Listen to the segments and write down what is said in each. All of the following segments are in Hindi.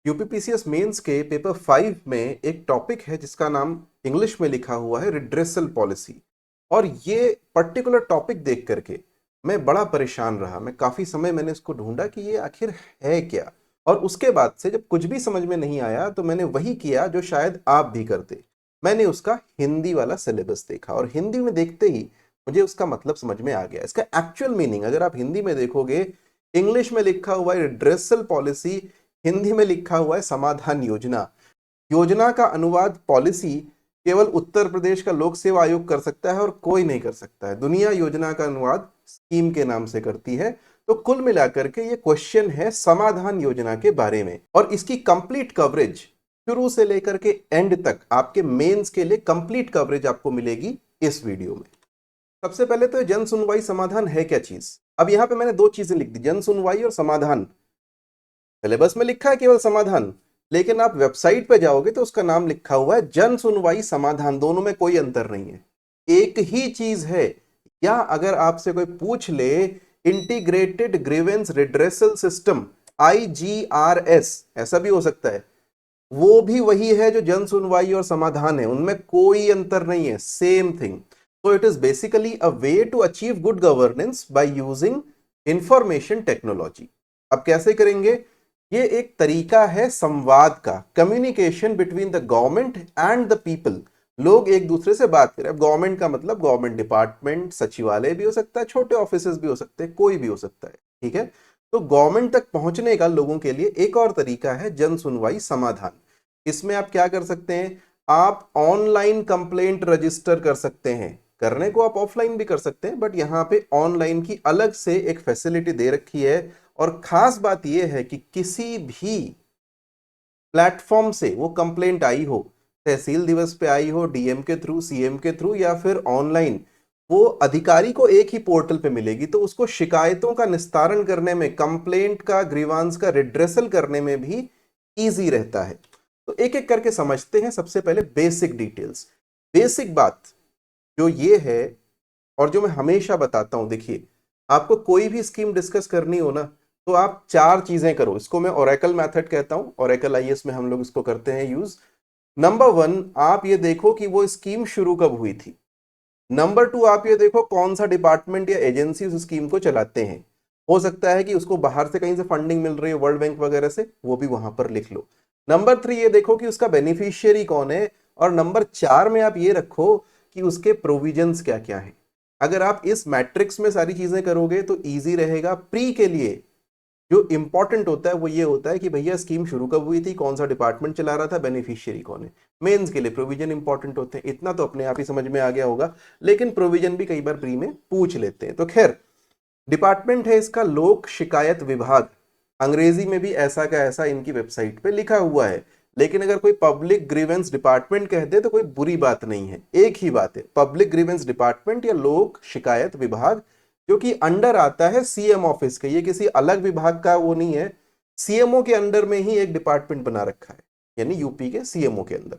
यूपीपीसीएस मेंस के पेपर 5 में एक टॉपिक है जिसका नाम इंग्लिश में लिखा हुआ है रिड्रेसल पॉलिसी। और ये पर्टिकुलर टॉपिक देख करके मैं बड़ा परेशान रहा। मैं काफी समय मैंने इसको ढूंढा कि ये आखिर है क्या। और उसके बाद से जब कुछ भी समझ में नहीं आया तो मैंने वही किया जो शायद आप भी करते। मैंने उसका हिंदी वाला सिलेबस देखा और हिंदी में देखते ही मुझे उसका मतलब समझ में आ गया। इसका एक्चुअल मीनिंग अगर आप हिंदी में देखोगे, इंग्लिश में लिखा हुआ है रिड्रेसल पॉलिसी, हिंदी में लिखा हुआ है समाधान योजना। योजना का अनुवाद पॉलिसी केवल उत्तर प्रदेश का लोक सेवा आयोग कर सकता है और कोई नहीं कर सकता है। दुनिया योजना का अनुवाद स्कीम के नाम से करती है। तो कुल मिलाकर के ये क्वेश्चन है समाधान योजना के बारे में और इसकी कंप्लीट कवरेज शुरू से लेकर के एंड तक आपके मेंस के लिए कंप्लीट कवरेज आपको मिलेगी इस वीडियो में। सबसे पहले तो जन सुनवाई समाधान है क्या चीज। अब यहां पे मैंने दो चीजें लिख दी, जन सुनवाई और समाधान। सिलेबस में लिखा है केवल समाधान, लेकिन आप वेबसाइट पे जाओगे तो उसका नाम लिखा हुआ है जन सुनवाई समाधान। दोनों में कोई अंतर नहीं है, एक ही चीज है। या अगर आपसे कोई पूछ ले integrated grievance redressal system IGRS, ऐसा भी हो सकता है, वो भी वही है जो जन सुनवाई और समाधान है, उनमें कोई अंतर नहीं है, same thing. So it is basically a way to achieve good governance by using information technology। अब कैसे करेंगे? ये एक तरीका है संवाद का, communication between the government and the people. लोग एक दूसरे से बात करें। अब गवर्नमेंट का मतलब गवर्नमेंट डिपार्टमेंट, सचिवालय भी हो सकता है, छोटे ऑफिसेस भी हो सकते हैं, कोई भी हो सकता है, ठीक है। तो गवर्नमेंट तक पहुंचने का लोगों के लिए एक और तरीका है जन सुनवाई समाधान। इसमें आप क्या कर सकते हैं? आप ऑनलाइन कंप्लेंट रजिस्टर कर सकते हैं। करने को आप ऑफलाइन भी कर सकते हैं, बट यहां पे ऑनलाइन की अलग से एक फैसिलिटी दे रखी है। और खास बात यह है कि किसी भी प्लेटफॉर्म से वो कंप्लेंट आई हो, तहसील दिवस पे आई हो, डीएम के थ्रू, सीएम के थ्रू, या फिर ऑनलाइन, वो अधिकारी को एक ही पोर्टल पे मिलेगी। तो उसको शिकायतों का निस्तारण करने में, कंप्लेंट का, ग्रीवांस का रिड्रेसल करने में भी इजी रहता है। तो एक एक करके समझते हैं। सबसे पहले बेसिक डिटेल्स। बेसिक बात जो ये है और जो मैं हमेशा बताता हूं, देखिए, आपको कोई भी स्कीम डिस्कस करनी हो ना, तो आप चार चीजें करो। इसको मैं ओरेकल मेथड कहता हूं, ओरेकल आईएएस में हम लोग इसको करते हैं यूज। नंबर 1, आप ये देखो कि वो स्कीम शुरू कब हुई थी। नंबर 2, आप ये देखो कौन सा डिपार्टमेंट या एजेंसी उस स्कीम को चलाते हैं। हो सकता है कि उसको बाहर से कहीं से फंडिंग मिल रही है, वर्ल्ड बैंक वगैरह से, वो भी वहां पर लिख लो। नंबर 3, ये देखो कि उसका बेनिफिशियरी कौन है। और नंबर 4 में आप ये रखो कि उसके प्रोविजंस क्या क्या है। अगर आप इस मैट्रिक्स में सारी चीजें करोगे तो इजी रहेगा। प्री के लिए जो इंपॉर्टेंट होता है वो ये होता है कि भैया स्कीम शुरू कब हुई थी, कौन सा डिपार्टमेंट चला रहा था, बेनिफिशियरी कौन है। मेंस के लिए प्रोविजन इंपॉर्टेंट होते हैं, इतना तो अपने आप ही समझ में आ गया होगा, लेकिन प्रोविजन भी कई बार प्री में पूछ लेते हैं। तो खैर, डिपार्टमेंट है इसका लोक शिकायत विभाग। अंग्रेजी में भी ऐसा का ऐसा इनकी वेबसाइट पे लिखा हुआ है। लेकिन अगर कोई पब्लिक ग्रीवेंस डिपार्टमेंट कहते तो कोई बुरी बात नहीं है, एक ही बात है, पब्लिक ग्रीवेंस डिपार्टमेंट या लोक शिकायत विभाग, जो कि अंडर आता है सीएम ऑफिस के। ये किसी अलग विभाग का वो नहीं है, सीएमओ के अंडर में ही एक डिपार्टमेंट बना रखा है, यानी यूपी के सीएमओ के अंदर।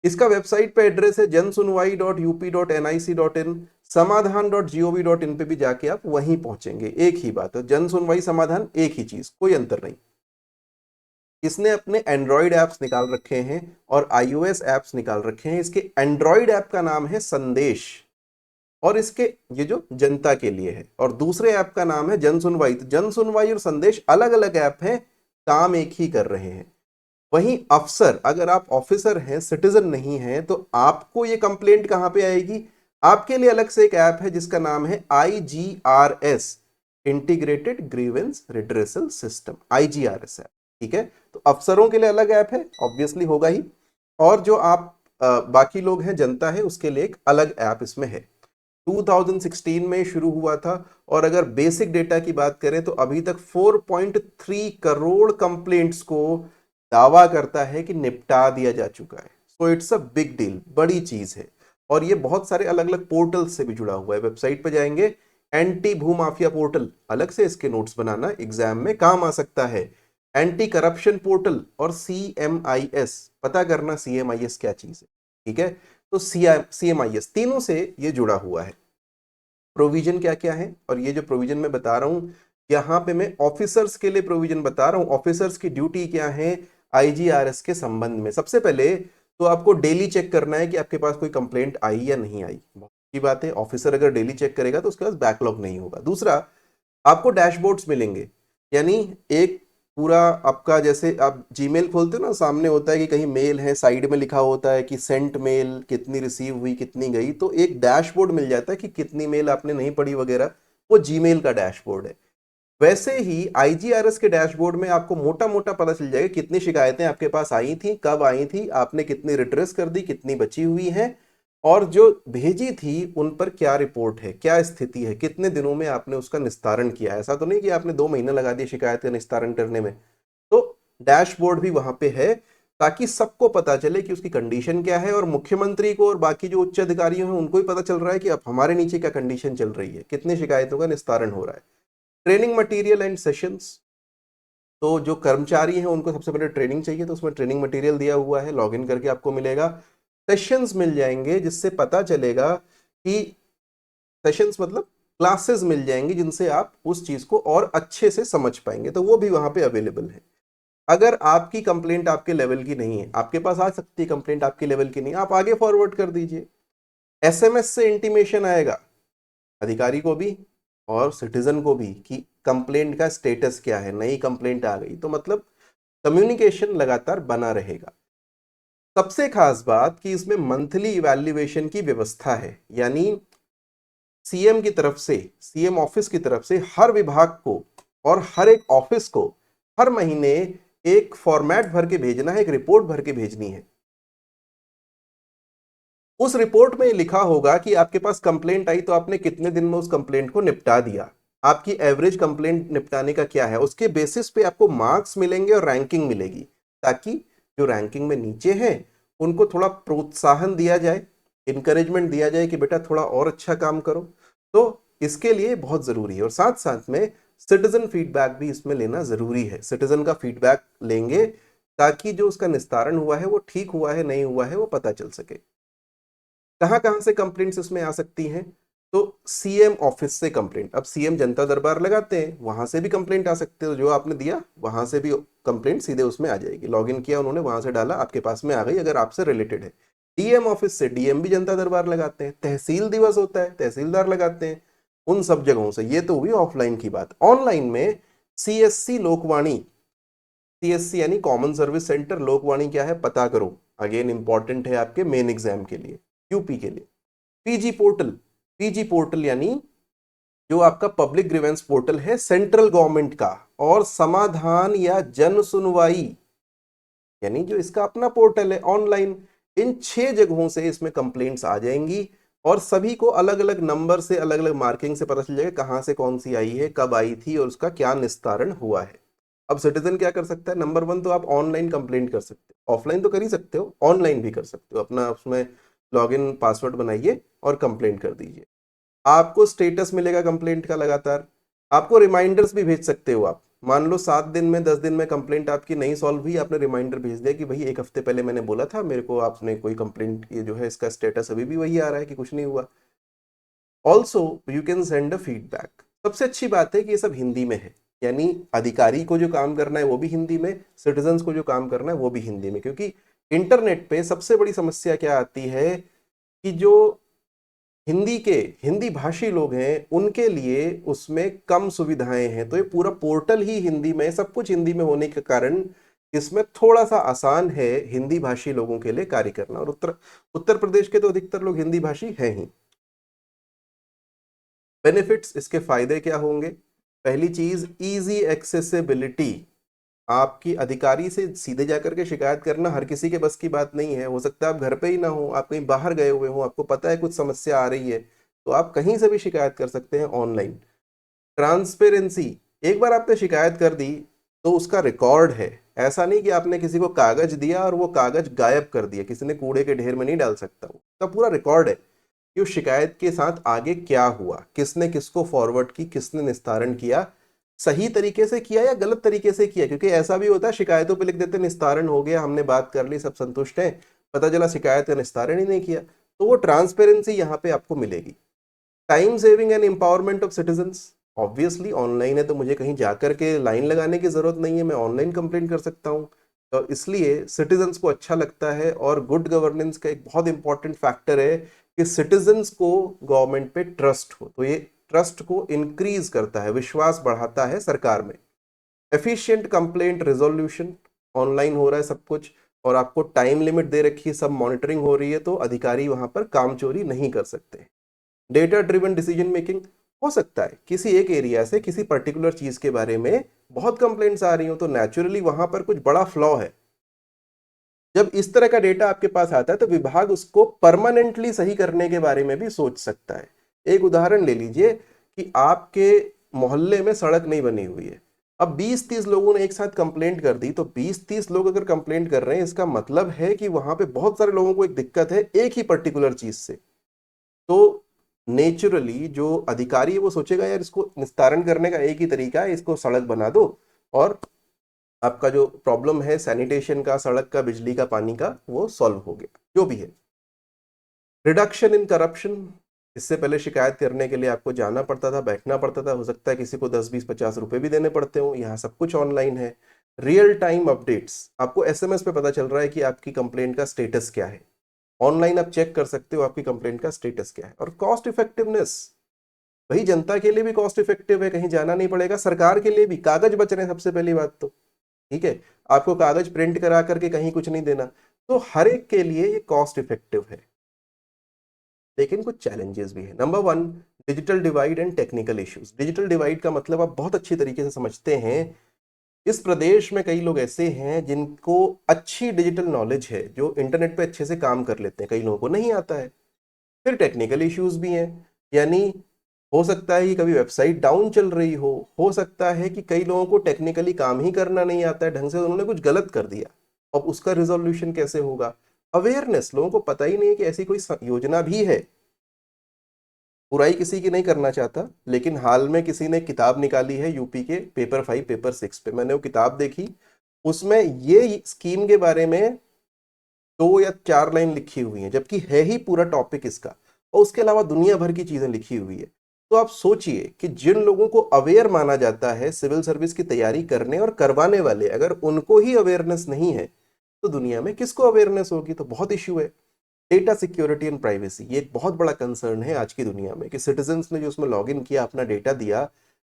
इसका वेबसाइट पे एड्रेस है jansunwai.up.nic.in, समाधान.gov.in पे भी जाके आप वहीं पहुंचेंगे। एक ही बात है, जन सुनवाई समाधान एक ही चीज, कोई अंतर नहीं। इसने अपने एंड्रॉइड ऐप्स निकाल रखे हैं और आईओएस ऐप्स निकाल रखे हैं। इसके एंड्रॉइड ऐप का नाम है संदेश, और इसके ये जो जनता के लिए है, और दूसरे ऐप का नाम है जन सुनवाई। तो जन सुनवाई और संदेश अलग अलग ऐप हैं, काम एक ही कर रहे हैं। वहीं अफसर, अगर आप ऑफिसर हैं, सिटीजन नहीं हैं, तो आपको ये कंप्लेंट कहां पे आएगी? आपके लिए अलग से एक ऐप है जिसका नाम है IGRS, integrated grievance redressal system, IGRS app, ठीक है। तो अफसरों के लिए अलग ऐप है, ऑब्वियसली होगा ही, और जो आप बाकी लोग हैं, जनता है, उसके लिए एक अलग ऐप इसमें है। 2016 में शुरू हुआ था, और अगर बेसिक डेटा की बात करें तो अभी तक 4.3 करोड़ कंप्लेंट्स को दावा करता है कि निपटा दिया जा चुका है। So it's a big deal, बड़ी चीज है। और ये बहुत सारे अलग अलग पोर्टल से भी जुड़ा हुआ है। वेबसाइट पे जाएंगे, एंटी भूमाफिया पोर्टल, अलग से इसके नोट्स बनाना एग्जाम में काम आ सकता है। एंटी करप्शन पोर्टल और CMIS, पता करना CMIS क्या चीज है, ठीक है। तो CMIS, तीनों से ये जुड़ा हुआ है। प्रोविजन क्या क्या है, और ये जो प्रोविजन मैं बता रहा हूं, यहां पे मैं ऑफिसर्स के लिए प्रोविजन बता रहा हूं। ऑफिसर्स की ड्यूटी क्या है? आईजीआरएस के संबंध में। सबसे पहले तो आपको डेली चेक करना है कि आपके पास कोई कंप्लेंट आई या नहीं आई। बहुत की बात है, ऑफिसर अगर डेली चेक करेगा तो उसके पास बैकलॉग नहीं होगा। दूसरा, आपको डैशबोर्ड्स मिलेंगे, यानी एक पूरा आपका, जैसे आप जीमेल खोलते हो ना, सामने होता है कि कहीं मेल है, साइड में लिखा होता है कि सेंट मेल कितनी रिसीव हुई, कितनी गई, तो एक डैशबोर्ड मिल जाता है कि कितनी मेल आपने नहीं पढ़ी वगैरह, वो जीमेल का डैशबोर्ड है। वैसे ही आईजीआरएस के डैशबोर्ड में आपको मोटा मोटा पता चल जाएगा कितनी शिकायतें आपके पास आई थी, कब आई थी, आपने कितनी रिड्रेस कर दी, कितनी बची हुई हैं, और जो भेजी थी उन पर क्या रिपोर्ट है, क्या स्थिति है, कितने दिनों में आपने उसका निस्तारण किया। ऐसा तो नहीं कि आपने 2 महीने लगा दिए शिकायत का निस्तारण करने में। तो डैशबोर्ड भी वहां पे है, ताकि सबको पता चले कि उसकी कंडीशन क्या है, और मुख्यमंत्री को और बाकी जो उच्च अधिकारियों हैं उनको भी पता चल रहा है कि अब हमारे नीचे क्या कंडीशन चल रही है, कितनी शिकायतों का निस्तारण हो रहा है। ट्रेनिंग मटेरियल एंड सेशंस, तो जो कर्मचारी हैं उनको सबसे पहले ट्रेनिंग चाहिए, तो उसमें ट्रेनिंग मटेरियल दिया हुआ है, लॉगिन करके आपको मिलेगा। सेशंस मिल जाएंगे जिससे पता चलेगा कि, सेशंस मतलब क्लासेस मिल जाएंगी जिनसे आप उस चीज को और अच्छे से समझ पाएंगे, तो वो भी वहां पे अवेलेबल है। अगर आपकी कंप्लेंट आपके लेवल की नहीं है, आपके पास आ सकती है कंप्लेंट आपके लेवल की नहीं, आप आगे फॉरवर्ड कर दीजिए। एसएमएस से इंटीमेशन आएगा अधिकारी को भी और सिटीजन को भी कि कंप्लेंट का स्टेटस क्या है, नई कंप्लेंट आ गई, तो मतलब कम्युनिकेशन लगातार बना रहेगा। सबसे खास बात कि इसमें मंथली इवैल्यूएशन की व्यवस्था है, यानी सीएम की तरफ से, सीएम ऑफिस की तरफ से हर विभाग को और हर एक ऑफिस को हर महीने एक फॉर्मेट भर के भेजना है, एक रिपोर्ट भर के भेजनी है। उस रिपोर्ट में लिखा होगा कि आपके पास कंप्लेंट आई तो आपने कितने दिन में उस कंप्लेंट को निपटा दिया, आपकी एवरेज कंप्लेंट निपटाने का क्या है, उसके बेसिस पे आपको मार्क्स मिलेंगे और रैंकिंग मिलेगी, ताकि जो रैंकिंग में नीचे हैं उनको थोड़ा प्रोत्साहन दिया जाए, इंकरेजमेंट दिया जाए कि बेटा थोड़ा और अच्छा काम करो। तो इसके लिए बहुत जरूरी है, और साथ साथ में सिटीजन फीडबैक भी इसमें लेना जरूरी है। सिटीजन का फीडबैक लेंगे ताकि जो उसका निस्तारण हुआ है वो ठीक हुआ है नहीं हुआ है वो पता चल सके। कहां कहां से कंप्लेंट्स इसमें आ सकती हैं, तो सीएम ऑफिस से कंप्लेंट, अब सीएम जनता दरबार लगाते हैं, वहां से भी कंप्लेंट आ सकते हो, जो आपने दिया वहां से भी कंप्लेंट सीधे उसमें आ जाएगी, लॉगिन किया उन्होंने, वहां से डाला, आपके पास में आ गई अगर आपसे रिलेटेड है। डीएम ऑफिस से, डीएम भी जनता दरबार लगाते हैं, तहसील दिवस होता है तहसीलदार लगाते हैं, उन सब जगहों से। ये तो हुई ऑफलाइन की बात। ऑनलाइन में सीएससी लोकवाणी, सीएससी यानी कॉमन सर्विस सेंटर, लोकवाणी क्या है पता करो, अगेन इंपॉर्टेंट है आपके मेन एग्जाम के लिए, यूपी के लिए। पीजी पोर्टल, पीजी पोर्टल यानी जो आपका पब्लिक ग्रीवेंस पोर्टल है सेंट्रल गवर्नमेंट का, और समाधान या जन सुनवाई यानी जो इसका अपना पोर्टल है ऑनलाइन। इन 6 जगहों से इसमें कंप्लेंट्स आ जाएंगी, और सभी को अलग अलग नंबर से, अलग अलग मार्किंग से पता चल जाएगा कहां से कौन सी आई है, कब आई थी, और उसका क्या निस्तारण हुआ है। अब सिटीजन क्या कर सकता है, नंबर वन तो आप ऑनलाइन कंप्लेंट कर सकते हो, ऑफलाइन तो कर ही सकते हो, ऑनलाइन भी कर सकते हो, अपना उसमें लॉगिन पासवर्ड बनाइए और कंप्लेंट कर दीजिए। आपको स्टेटस मिलेगा कंप्लेंट का लगातार, आपको रिमाइंडर्स भी भेज सकते हो आप। मान लो 7 दिन में, 10 दिन में कंप्लेंट आपकी नहीं सॉल्व हुई, आपने रिमाइंडर भेज दिया कि भाई 1 हफ्ते पहले मैंने बोला था मेरे को, आपने कोई कंप्लेंट, ये जो है इसका स्टेटस अभी भी वही आ रहा है कि कुछ नहीं हुआ। Also you can send a feedback. सबसे अच्छी बात है कि ये सब हिंदी में है, यानी अधिकारी को जो काम करना है वो भी हिंदी में, सिटीजन्स को जो काम करना है वो भी हिंदी में। क्योंकि इंटरनेट पे सबसे बड़ी समस्या क्या आती है कि जो हिंदी भाषी लोग हैं उनके लिए उसमें कम सुविधाएं हैं, तो ये पूरा पोर्टल ही हिंदी में, सब कुछ हिंदी में होने के कारण इसमें थोड़ा सा आसान है हिंदी भाषी लोगों के लिए कार्य करना। और उत्तर प्रदेश के तो अधिकतर लोग हिंदी भाषी हैं ही। बेनिफिट्स, इसके फायदे क्या होंगे? पहली चीज, इजी एक्सेसिबिलिटी। आपकी अधिकारी से सीधे जाकर के शिकायत करना हर किसी के बस की बात नहीं है, हो सकता है आप घर पे ही ना हो, आप कहीं बाहर गए हुए हो, आपको पता है कुछ समस्या आ रही है, तो आप कहीं से भी शिकायत कर सकते हैं ऑनलाइन। ट्रांसपेरेंसी, एक बार आपने शिकायत कर दी तो उसका रिकॉर्ड है, ऐसा नहीं कि आपने किसी को कागज दिया और वो कागज गायब कर दिया, किसी ने कूड़े के ढेर में नहीं डाल सकता, उसका पूरा रिकॉर्ड है कि उस शिकायत के साथ आगे क्या हुआ, किसने किसको फॉरवर्ड की, किसने निस्तारण किया, सही तरीके से किया या गलत तरीके से किया। क्योंकि ऐसा भी होता है शिकायतों पे लिख देते निस्तारण हो गया, हमने बात कर ली, सब संतुष्ट हैं, पता चला शिकायत का निस्तारण ही नहीं किया। तो वो ट्रांसपेरेंसी यहाँ पे आपको मिलेगी। Time saving and empowerment of citizens, obviously online है तो मुझे कहीं जाकर के लाइन लगाने की जरूरत नहीं है, मैं ऑनलाइन कंप्लेंट कर सकता हूँ। तो इसलिए सिटीजन्स को अच्छा लगता है, और गुड गवर्नेंस का एक बहुत इंपॉर्टेंट फैक्टर है कि सिटीजन्स को गवर्नमेंट पे ट्रस्ट हो, तो ये ट्रस्ट को इंक्रीज करता है, विश्वास बढ़ाता है सरकार में। एफिशिएंट कंप्लेंट रेजोल्यूशन, ऑनलाइन हो रहा है सब कुछ, और आपको टाइम लिमिट दे रखी है, सब मॉनिटरिंग हो रही है, तो अधिकारी वहां पर काम चोरी नहीं कर सकते। डेटा ड्रिवन डिसीजन मेकिंग, हो सकता है किसी एक एरिया से किसी पर्टिकुलर चीज के बारे में बहुत कंप्लेंट्स आ रही हो, तो नेचुरली वहां पर कुछ बड़ा फ्लॉ है। जब इस तरह का डेटा आपके पास आता है तो विभाग उसको परमानेंटली सही करने के बारे में भी सोच सकता है। एक उदाहरण ले लीजिए कि आपके मोहल्ले में सड़क नहीं बनी हुई है, अब 20-30 लोगों ने एक साथ कंप्लेंट कर दी, तो 20-30 लोग अगर कंप्लेंट कर रहे हैं, इसका मतलब है कि वहां पे बहुत सारे लोगों को एक दिक्कत है एक ही पर्टिकुलर चीज से। तो नेचुरली जो अधिकारी है वो सोचेगा यार इसको निस्तारण करने का एक ही तरीका है, इसको सड़क बना दो, और आपका जो प्रॉब्लम है सैनिटेशन का, सड़क का, बिजली का, पानी का, वो सॉल्व हो गया, जो भी है। रिडक्शन इन करप्शन, इससे पहले शिकायत करने के लिए आपको जाना पड़ता था, बैठना पड़ता था, हो सकता है किसी को 10-20-50 रुपए भी देने पड़ते हो, यहाँ सब कुछ ऑनलाइन है। रियल टाइम अपडेट्स, आपको एसएमएस पे पता चल रहा है कि आपकी कंप्लेंट का स्टेटस क्या है, ऑनलाइन आप चेक कर सकते हो आपकी कंप्लेंट का स्टेटस क्या है। और कॉस्ट इफेक्टिवनेस, भाई जनता के लिए भी कॉस्ट इफेक्टिव है, कहीं जाना नहीं पड़ेगा, सरकार के लिए भी कागज बच रहे हैं सबसे पहली बात तो, ठीक है, आपको कागज प्रिंट करा करके कहीं कुछ नहीं देना, तो हर एक के लिए ये कॉस्ट इफेक्टिव है। लेकिन कुछ चैलेंजेस भी है। Number 1, digital divide and technical issues. Digital divide का मतलब आप बहुत अच्छी तरीके से समझते हैं, इस प्रदेश में कई लोग ऐसे हैं जिनको अच्छी डिजिटल नॉलेज है, जो इंटरनेट पे अच्छे से काम कर लेते हैं, कई लोगों को नहीं आता है। फिर टेक्निकल इश्यूज भी हैं, यानी हो सकता है कि कभी वेबसाइट डाउन चल रही हो सकता है कि कई लोगों को टेक्निकली काम ही करना नहीं आता है ढंग से, उन्होंने कुछ गलत कर दिया, अब उसका रिजोल्यूशन कैसे होगा। अवेयरनेस, लोगों को पता ही नहीं है कि ऐसी कोई योजना भी है। बुराई किसी की नहीं करना चाहता, लेकिन हाल में किसी ने किताब निकाली है यूपी के पेपर 5 पेपर 6 पे, मैंने वो किताब देखी, उसमें ये स्कीम के बारे में 2 या 4 लाइन लिखी हुई है, जबकि है ही पूरा टॉपिक इसका, और उसके अलावा दुनिया भर की चीजें लिखी हुई है। तो आप सोचिए कि जिन लोगों को अवेयर माना जाता है सिविल सर्विस की तैयारी करने और करवाने वाले, अगर उनको ही अवेयरनेस नहीं है, तो दुनिया में किसको अवेयरनेस होगी। तो बहुत इश्यू है। डेटा सिक्योरिटी एंड प्राइवेसी, ये एक बहुत बड़ा कंसर्न है आज की दुनिया में, कि सिटीजन्स ने जो उसमें लॉग इन किया, अपना डेटा दिया,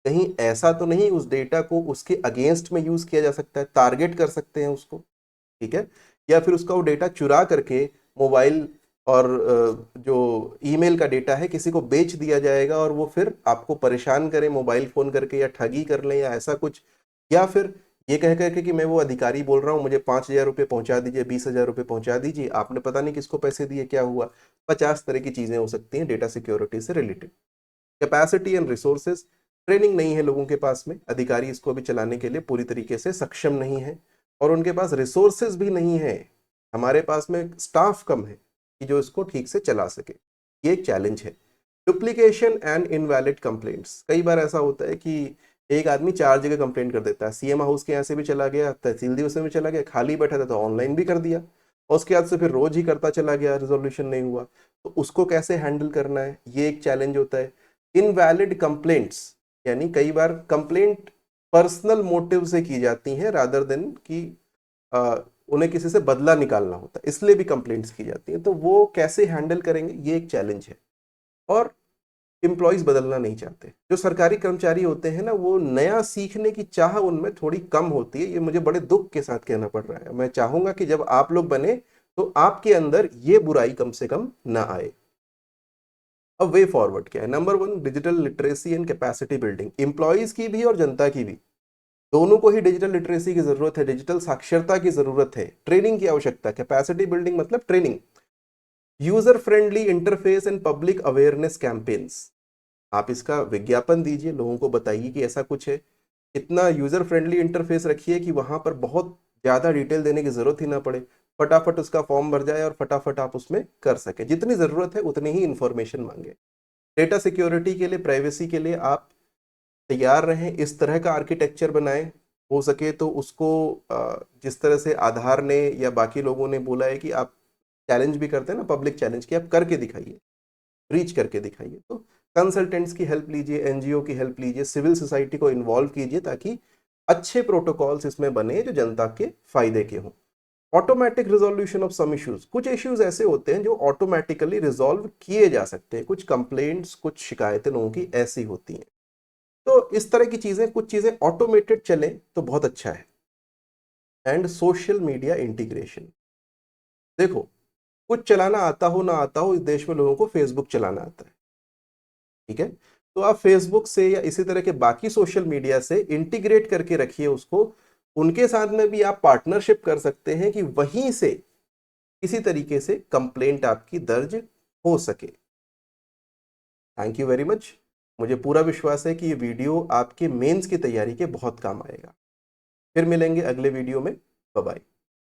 कहीं ऐसा तो नहीं उस डेटा को उसके अगेंस्ट में यूज किया जा सकता है, टारगेट कर सकते हैं उसको, ठीक है, या फिर उसका वो डेटा चुरा करके मोबाइल और जो ईमेल का डेटा है किसी को बेच दिया जाएगा, और वो फिर आपको परेशान करे मोबाइल फोन करके, या ठगी कर लें या ऐसा कुछ, या फिर ये कह करके कि मैं वो अधिकारी बोल रहा हूँ, मुझे 5,000 रुपये पहुंचा दीजिए, 20,000 रुपये पहुंचा दीजिए, आपने पता नहीं किसको पैसे दिए, क्या हुआ। 50 तरह की चीजें हो सकती हैं डेटा सिक्योरिटी से related. Capacity and resources, training नहीं है लोगों के पास में, अधिकारी इसको भी चलाने के लिए पूरी तरीके से सक्षम नहीं है, और उनके पास रिसोर्सेज भी नहीं है, हमारे पास में स्टाफ कम है कि जो इसको ठीक से चला सके, ये एक चैलेंज है। डुप्लीकेशन एंड इनवैलिड कंप्लेंट्स, कई बार ऐसा होता है कि एक आदमी 4 जगह कंप्लेंट कर देता है, सीएम हाउस के यहाँ से भी चला गया, तहसील दिवस में भी चला गया, खाली बैठा था तो ऑनलाइन भी कर दिया, और उसके बाद से फिर रोज ही करता चला गया, रिजोल्यूशन नहीं हुआ, तो उसको कैसे हैंडल करना है, ये एक चैलेंज होता है। इनवैलिड कंप्लेंट्स, यानी कई बार कंप्लेंट पर्सनल मोटिव से की जाती हैं रादर देन कि उन्हें किसी से बदला निकालना होता है, इसलिए भी कंप्लेंट्स की जाती हैं, तो वो कैसे हैंडल करेंगे, ये एक चैलेंज है। और एम्प्लॉयज बदलना नहीं चाहते, जो सरकारी कर्मचारी होते हैं ना, वो नया सीखने की चाह उनमें थोड़ी कम होती है, ये मुझे बड़े दुख के साथ कहना पड़ रहा है। मैं चाहूंगा कि जब आप लोग बने तो आपके अंदर ये बुराई कम से कम ना आए। अब वे फॉरवर्ड क्या है। Number 1, digital literacy and capacity building, employees की भी और जनता की भी, दोनों को ही डिजिटल लिटरेसी की जरूरत है, डिजिटल साक्षरता की जरूरत है, ट्रेनिंग की आवश्यकता। कैपेसिटी बिल्डिंग मतलब training, user friendly interface and public awareness campaigns, आप इसका विज्ञापन दीजिए, लोगों को बताइए कि ऐसा कुछ है, इतना यूजर फ्रेंडली इंटरफेस रखिए कि वहां पर बहुत ज्यादा डिटेल देने की जरूरत ही ना पड़े, फटाफट उसका फॉर्म भर जाए और फटाफट आप उसमें कर सके, जितनी जरूरत है उतनी ही इंफॉर्मेशन मांगे। डेटा सिक्योरिटी के लिए, प्राइवेसी के लिए आप तैयार रहें, इस तरह का आर्किटेक्चर बनाएं, हो सके तो उसको जिस तरह से आधार ने या बाकी लोगों ने बोला है कि आप चैलेंज भी करते हैं ना, पब्लिक चैलेंज, की आप करके दिखाइए, रीच करके दिखाइए। तो कंसल्टेंट्स की हेल्प लीजिए, एनजीओ की हेल्प लीजिए, सिविल सोसाइटी को इन्वॉल्व कीजिए, ताकि अच्छे प्रोटोकॉल्स इसमें बने जो जनता के फायदे के हों। Automatic resolution of some issues, कुछ इश्यूज ऐसे होते हैं जो ऑटोमेटिकली रिजॉल्व किए जा सकते हैं, कुछ कंप्लेंट्स, कुछ शिकायतें लोगों की ऐसी होती हैं। तो इस तरह की चीजें, कुछ चीजें ऑटोमेटेड चले तो बहुत अच्छा है। एंड सोशल मीडिया इंटीग्रेशन, देखो कुछ चलाना आता हो ना आता हो, इस देश में लोगों को फेसबुक चलाना आता है, ठीक है? तो आप फेसबुक से या इसी तरह के बाकी सोशल मीडिया से इंटीग्रेट करके रखिए उसको। उनके साथ में भी आप पार्टनरशिप कर सकते हैं कि वहीं से किसी तरीके से कंप्लेंट आपकी दर्ज हो सके। Thank you very much. मुझे पूरा विश्वास है कि ये वीडियो आपके मेंस की तैयारी के बहुत काम आएगा। फिर मिलेंगे अगले वीडियो में। Bye bye.